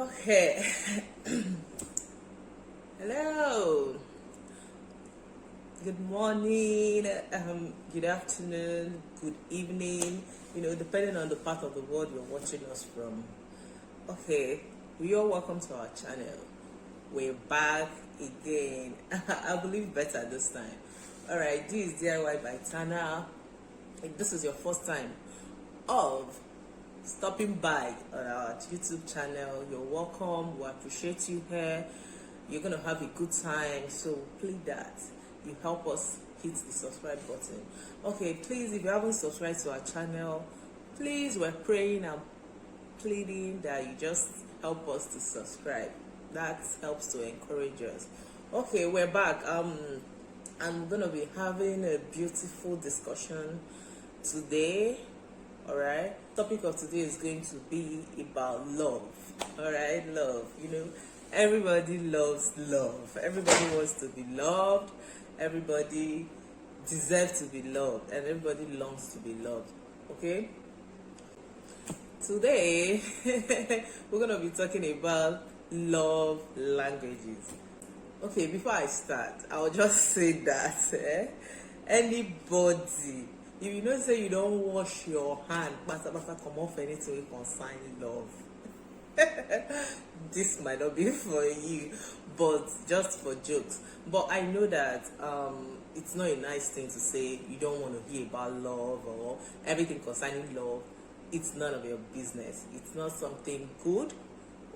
Okay. Hello. Good morning, good afternoon, good evening, depending on the part of the world you're watching us from. Okay, we are welcome to our channel. We're back again. I believe better this time. Alright, this is DIY by Tana. If this is your first time of stopping by on our YouTube channel, you're welcome. We appreciate you here. You're gonna have a good time, so please that you help us hit the subscribe button. Okay, please, if you haven't subscribed to our channel, please, we're praying and pleading that you just help us to subscribe. That helps to encourage us. Okay, we're back. I'm gonna be having a beautiful discussion today. All right, topic of today is going to be about love. All right, love. Everybody loves love. Everybody wants to be loved. Everybody deserves to be loved, and everybody longs to be loved. Okay, today we're gonna be talking about love languages. Okay, before I start, I'll just say that anybody, if you don't say you don't wash your hand, come off anything you consign love. This might not be for you, but just for jokes. But I know that it's not a nice thing to say. You don't want to hear about love or everything concerning love. It's none of your business. It's not something good,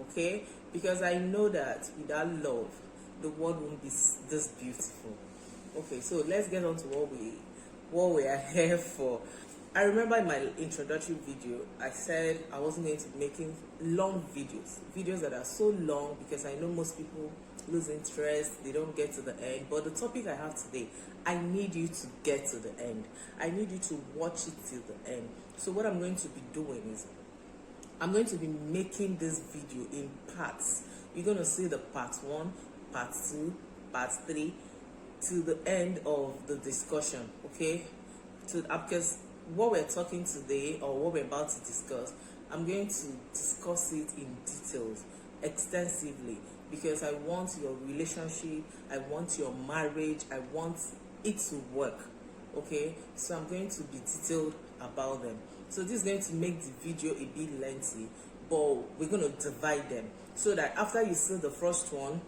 okay? Because I know that without love, the world won't be this beautiful. Okay, so let's get on to what we are here for. I remember in my introductory video, I said I wasn't going to be making long videos that are so long, because I know most people lose interest, they don't get to the end. But the topic I have today, I need you to get to the end. I need you to watch it till the end. So what I'm going to be doing is, I'm going to be making this video in parts. You're going to see the part 1, part 2, part 3, to the end of the discussion, okay? Because what we're talking today, or what we're about to discuss, I'm going to discuss it in details, extensively, because I want your relationship, I want your marriage, I want it to work, okay? So I'm going to be detailed about them. So this is going to make the video a bit lengthy, but we're going to divide them, so that after you see the first one,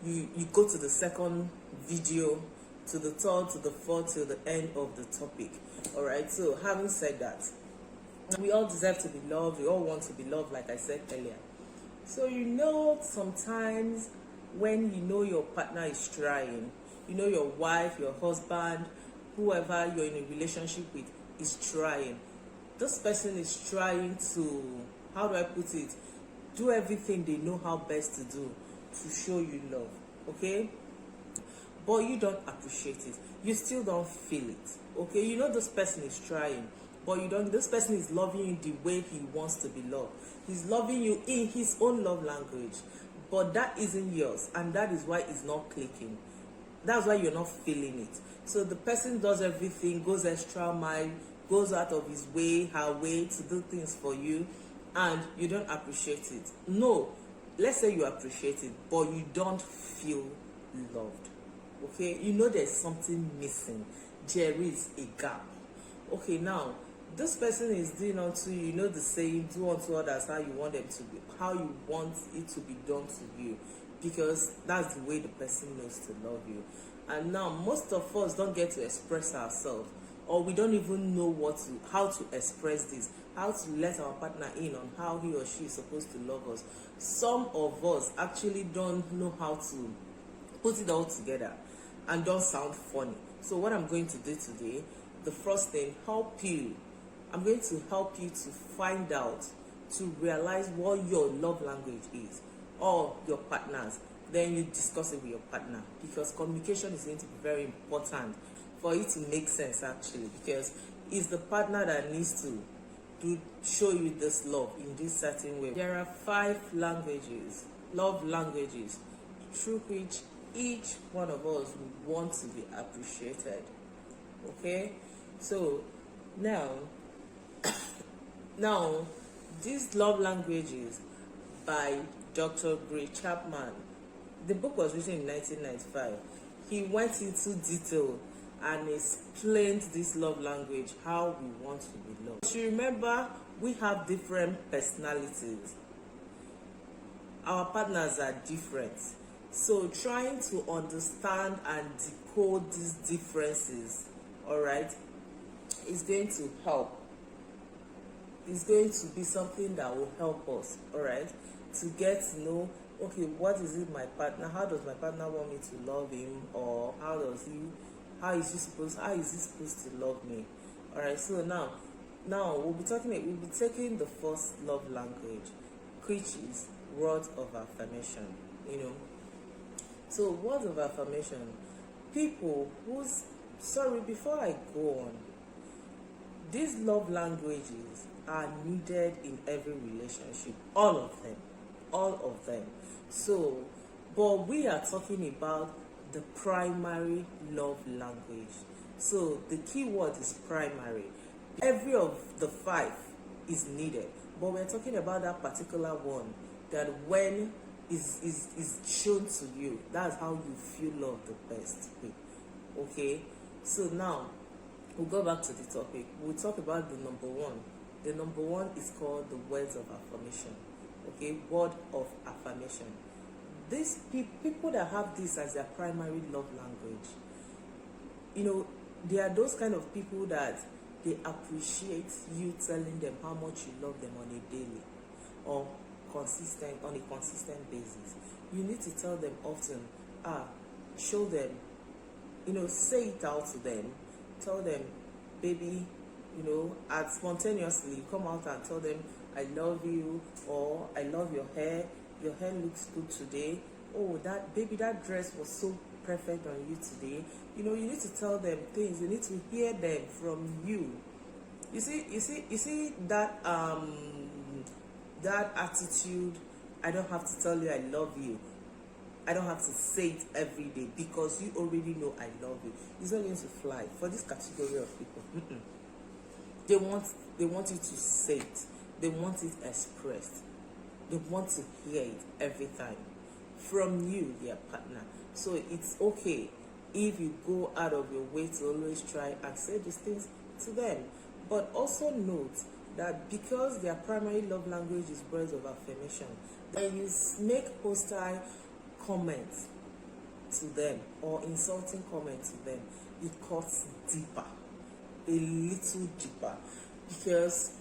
you go to the second video, to the third, to the fourth, to the end of the topic. All right, so having said that, we all deserve to be loved. We all want to be loved, like I said earlier. So sometimes when your partner is trying, your wife, your husband, whoever you're in a relationship with is trying. This person is trying to, how do I put it, do everything they know how best to do to show you love, okay? But you don't appreciate it. You still don't feel it, okay? This person is trying, but this person is loving you the way he wants to be loved. He's loving you in his own love language, but that isn't yours, and that is why it's not clicking. That's why you're not feeling it. So the person does everything, goes extra mile, goes out of his way, her way to do things for you, and you don't appreciate it. No, let's say you appreciate it, but you don't feel loved. Okay, there's something missing. There is a gap. Okay, now this person is doing unto you, the saying, do unto others how you want them to be, how you want it to be done to you, because that's the way the person knows to love you. And now most of us don't get to express ourselves, or we don't even know how to express this, how to let our partner in on how he or she is supposed to love us. Some of us actually don't know how to put it all together and don't sound funny. So what I'm going to do today, the first thing, I'm going to help you to find out, to realize what your love language is, or your partner's. Then you discuss it with your partner, because communication is going to be very important for it to make sense, actually, because it's the partner that needs to show you this love in this certain way. There are 5 love languages, through which each one of us would want to be appreciated. Okay, so now these love languages by Dr. Chapman. The book was written in 1995. He went into detail and explained this love language, how we want to be loved. You remember, we have different personalities. Our partners are different. So trying to understand and decode these differences, all right, is going to help. It's going to be something that will help us, all right, to get to know, okay, what is it my partner, how does my partner want me to love him, or how is he supposed to love me? All right, so now we'll be taking the first love language, which is words of affirmation. So words of affirmation, before I go on, these love languages are needed in every relationship, all of them. So, but we are talking about the primary love language. So the key word is primary. Every of the 5 is needed, but we're talking about that particular one that when is shown to you, that's how you feel love the best way. Okay, so now we'll go back to the topic. We'll talk about the number 1. The number 1 is called the words of affirmation. Okay, word of affirmation. These people that have this as their primary love language, they are those kind of people that they appreciate you telling them how much you love them on a daily or on a consistent basis. You need to tell them often, show them, say it out to them, tell them, baby, spontaneously come out and tell them, I love you, or I love your hair looks good today, oh, that dress was so perfect on you today. You need to tell them things, you need to hear them from you. You see that that attitude, I don't have to tell you I love you, I don't have to say it every day because you already know I love you. It's not going to fly for this category of people. They want you to say it, they want it expressed, they want to hear it every time from you, their partner. So it's okay if you go out of your way to always try and say these things to them. But also note that because their primary love language is words of affirmation, when you make hostile comments to them or insulting comments to them, it cuts deeper, a little deeper, because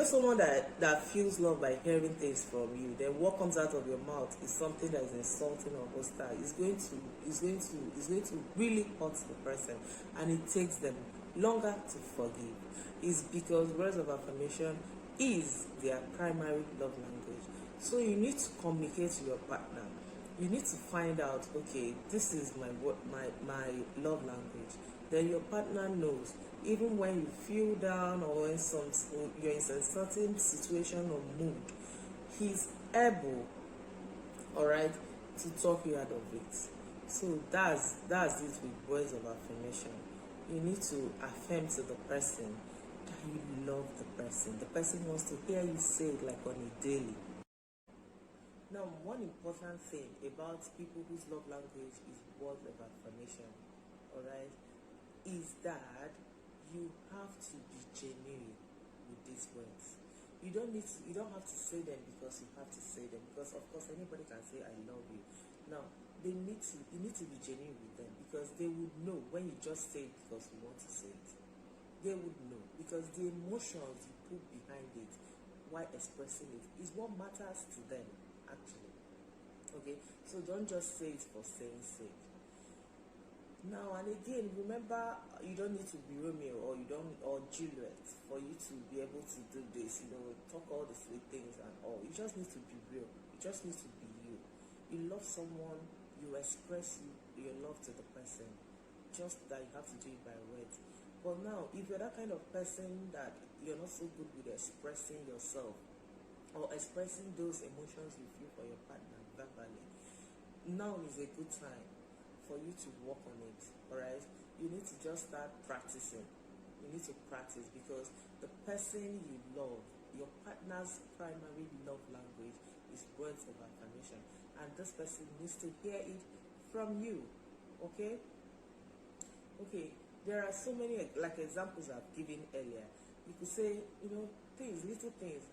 someone that feels love by hearing things from you, then what comes out of your mouth is something that is insulting or hostile. It's going to really hurt the person, and it takes them longer to forgive. Is because words of affirmation is their primary love language. So you need to communicate to your partner. You need to find out, okay, this is my love language. Then your partner knows. Even when you feel down or when you're in a certain situation or mood, he's able, all right, to talk you out of it. So that's it with words of affirmation. You need to affirm to the person that you love the person. The person wants to hear you say it like on a daily. Now, one important thing about people whose love language is words of affirmation, all right, is that you have to be genuine with these words. You don't have to say them because you have to say them, because of course anybody can say I love you. Now, you need to be genuine with them, because they would know when you just say it because you want to say it. They would know, because the emotions you put behind it while expressing it is what matters to them, actually. Okay, so don't just say it for saying sake. Now and again, remember, you don't need to be Romeo or Juliet for you to be able to do this, talk all the sweet things and all. You just need to be real. You just need to be you. You love someone, you express your love to the person, just that you have to do it by words. But now, if you're that kind of person that you're not so good with expressing yourself or expressing those emotions you feel for your partner verbally, now is a good time for you to work on it. All right, you need to just start practicing. You need to practice, because the person you love your partner's primary love language is words of affirmation, and this person needs to hear it from you. Okay. Okay, there are so many like examples I've given earlier. You could say, things, little things.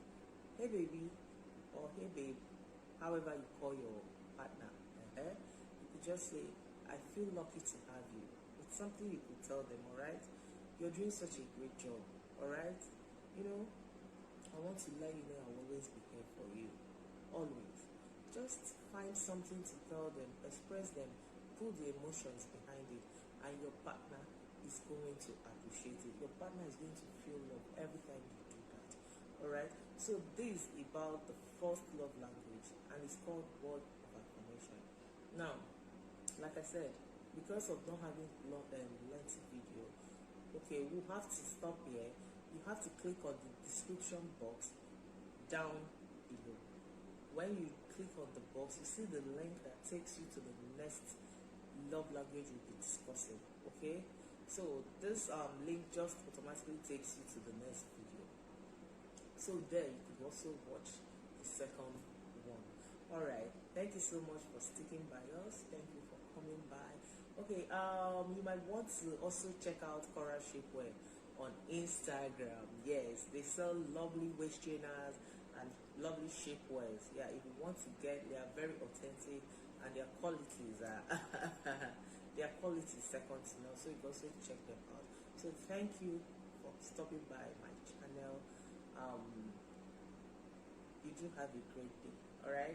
Hey baby, or hey babe, however you call your partner. You could just say, I feel lucky to have you. It's something you could tell them, alright? You're doing such a great job, alright? I want to let you know I'll always be here for you. Always. Just find something to tell them, express them, put the emotions behind it, and your partner is going to appreciate it. Your partner is going to feel love every time you do that. Alright? So this is about the first love language, and it's called word of affirmation. Now, like I said, because of not having lengthy video, okay, we'll have to stop here. You have to click on the description box down below. When you click on the box, you see the link that takes you to the next love language we'll be discussing. Okay, so this link just automatically takes you to the next video. So there you could also watch the second one. All right, thank you so much for sticking by us. Thank you for coming by. Okay, you might want to also check out Coral Shapewear on Instagram. Yes, they sell lovely waist trainers and lovely shapewears. Yeah, if you want to get, they are very authentic, and their qualities are their quality is second to none. So you can also check them out. So thank you for stopping by my channel. You do have a great day. All right.